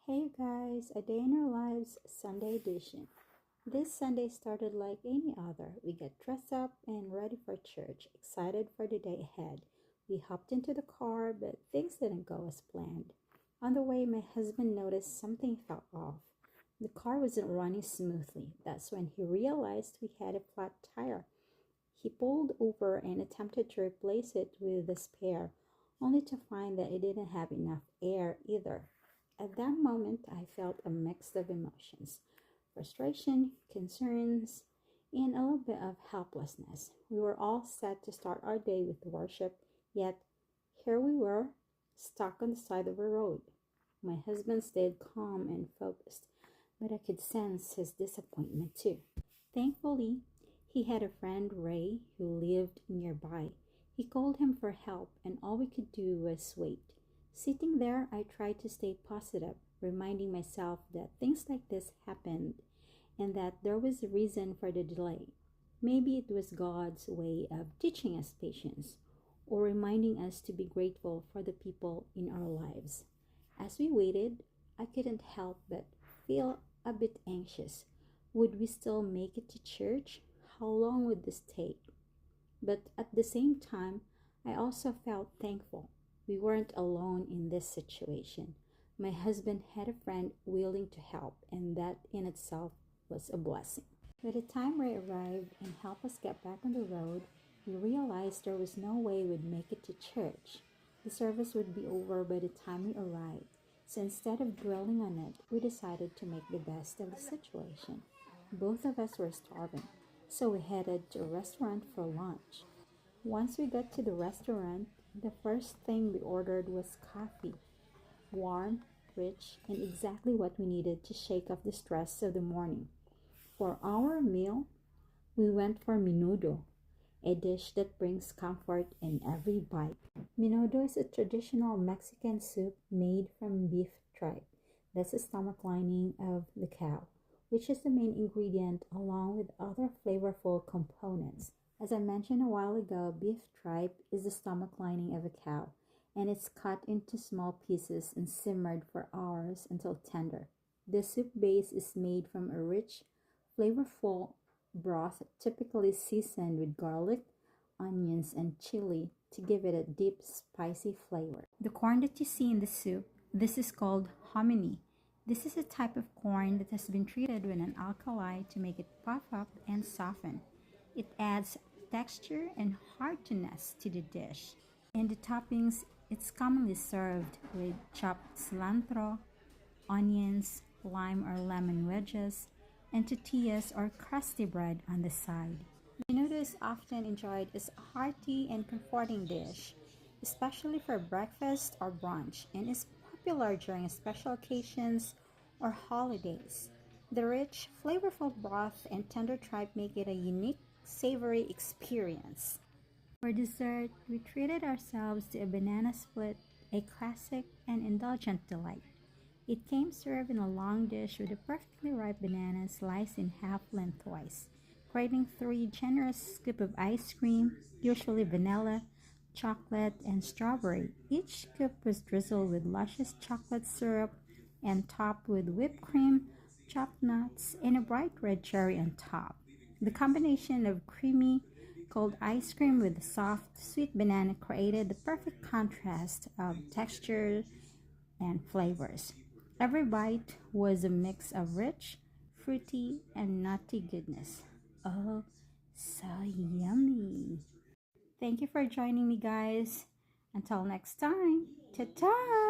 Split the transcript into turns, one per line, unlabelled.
Hey guys, a day in our lives Sunday edition. This Sunday started like any other. We got dressed up and ready for church, excited for the day ahead. We hopped into the car, but things didn't go as planned. On the way, my husband noticed something felt off. The car wasn't running smoothly. That's when he realized we had a flat tire. He pulled over and attempted to replace it with a spare, only to find that it didn't have enough air either. At that moment, I felt a mix of emotions: frustration, concerns, and a little bit of helplessness. We were all set to start our day with worship, yet here we were, stuck on the side of a road. My husband stayed calm and focused, but I could sense his disappointment too. Thankfully, he had a friend, Ray, who lived nearby. He called him for help, and all we could do was wait. Sitting there, I tried to stay positive, reminding myself that things like this happened and that there was a reason for the delay. Maybe it was God's way of teaching us patience or reminding us to be grateful for the people in our lives. As we waited, I couldn't help but feel a bit anxious. Would we still make it to church? How long would this take? But at the same time, I also felt thankful. We weren't alone in this situation. My husband had a friend willing to help, and that in itself was a blessing. By the time Ray arrived and helped us get back on the road, we realized there was no way we'd make it to church. The service would be over by the time we arrived. So instead of dwelling on it, we decided to make the best of the situation. Both of us were starving, so we headed to a restaurant for lunch. Once we got to the restaurant, the first thing we ordered was coffee. Warm, rich, and exactly what we needed to shake off the stress of the morning. For our meal, we went for menudo, a dish that brings comfort in every bite. Menudo is a traditional Mexican soup made from beef tripe. That's the stomach lining of the cow, which is the main ingredient along with other flavorful components. As I mentioned a while ago, beef tripe is the stomach lining of a cow, and it's cut into small pieces and simmered for hours until tender. The soup base is made from a rich, flavorful broth typically seasoned with garlic, onions, and chili to give it a deep, spicy flavor. The corn that you see in the soup, this is called hominy. This is a type of corn that has been treated with an alkali to make it puff up and soften. It adds texture and heartiness to the dish. In the toppings, it's commonly served with chopped cilantro, onions, lime or lemon wedges, and tortillas or crusty bread on the side. Menudo is often enjoyed as a hearty and comforting dish, especially for breakfast or brunch, and is popular during special occasions or holidays. The rich, flavorful broth and tender tripe make it a unique, savory experience. For dessert, we treated ourselves to a banana split, a classic and indulgent delight. It came served in a long dish with a perfectly ripe banana sliced in half lengthwise, creating three generous scoops of ice cream, usually vanilla, chocolate, and strawberry. Each scoop was drizzled with luscious chocolate syrup and topped with whipped cream, chopped nuts, and a bright red cherry on top. The combination of creamy, cold ice cream with soft, sweet banana created the perfect contrast of texture and flavors. Every bite was a mix of rich, fruity, and nutty goodness. Oh, so yummy! Thank you for joining me, guys. Until next time, ta ta!